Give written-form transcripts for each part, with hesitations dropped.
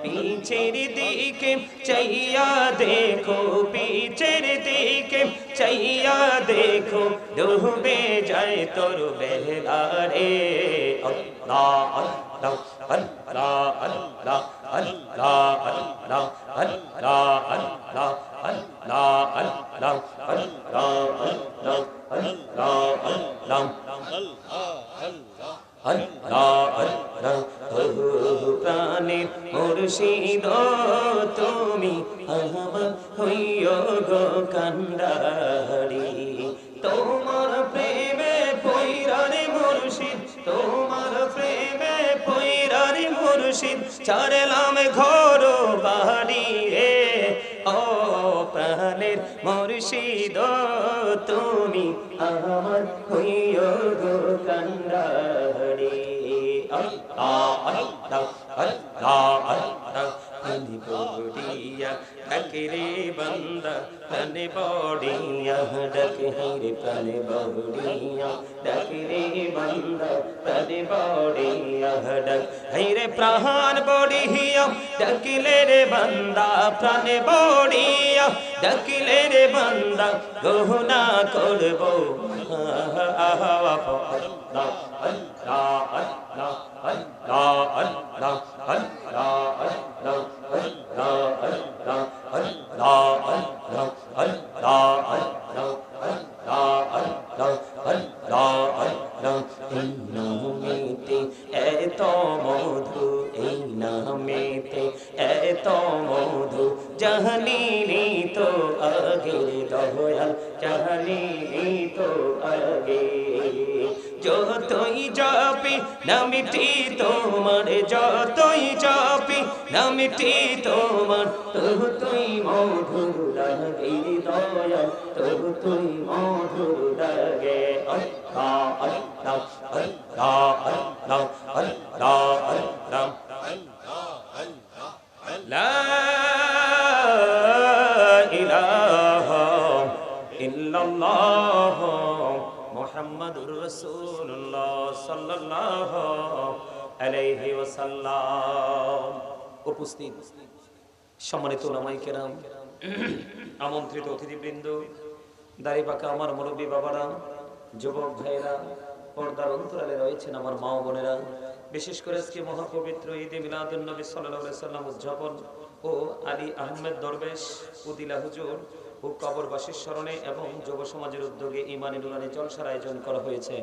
पीछेर दिके चाहिया देखो पीछेर दिके चाहिया देखो डूबे जाए तोर बेला रे अल्लाह अल्लाह अल्लाह अल्लाह अल्लाह अल्लाह अल्लाह अल्लाह अल्लाह अल्लाह अल्लाह अल्लाह अल्लाह अल्लाह अल्लाह प्राणे मुर्शिद तुमी আমার হইও গো কান্ডারি তোমার প্রেমে পয়রারে মুর্শিদ তোমার প্রেমে পয়রারে মুর্শিদ ছাড়লাম ঘর বাড়ি রে ও প্রাণের মুর্শিদ তুমি আমার হইও গো কান্ডারি আল্লাহ আল্লাহ আল্লাহ আল্লাহ প্রাণে বড়িয়া ডাকে রে বান্দা প্রাণে বড়িয়া ডাকে রে প্রাণে বড়িয়া ডাকে রে বান্দা প্রাণে বড়িয়া ডাক রে প্রাণ বড়িয়া ডাকিলে রে বান্দা প্রাণে বড়িয়া ডাকিলে রে বান্দা গহনা করব আল্লাহ আল্লাহ আল্লাহ আল্লাহ আল্লাহ আল্লাহ এত মধু এই নামেতে এত মধু জাহানি তো আগে দয়াল জাহানি তো আগে যতই যাবি নামটি তোমার যতই যাবি নামটি তোমার তুই মধুর লাগে দয়া তুই মধুর লাগে আল্লাহ আল্লাহ আল্লাহ আল্লাহ আল্লাহ আল্লাহ লা ইলাহা ইল্লাল্লাহ মুহাম্মাদুর রাসূলুল্লাহ সাল্লাল্লাহু আলাইহি ওয়াসাল্লাম। উপস্থিত সম্মানিত উলামায়ে কেরাম, আমন্ত্রিত অতিথিবৃন্দ, দাড়ি পাকা আমার মুরব্বী বাবারা, যুবক ভাইরা, পর্দার অন্তরালে রয়েছেন আমার মা ও বোনেরা, বিশেষ করে আজকে মহাপবিত্র ঈদে মিলাদুন নবী সাল্লাল্লাহু আলাইহি ওয়াসাল্লাম উদযাপন ও আলী আহমেদ দরবেশ উদিলা হুজুর ও কবরবাসীর স্মরণে এবং যুব সমাজের উদ্যোগে ইমানি নুরানি জলসার আয়োজন করা হয়েছে।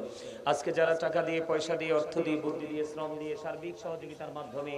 আজকে যারা টাকা দিয়ে, পয়সা দিয়ে, অর্থ দিয়ে, বুদ্ধি দিয়ে, শ্রম দিয়ে, সার্বিক সহযোগিতার মাধ্যমে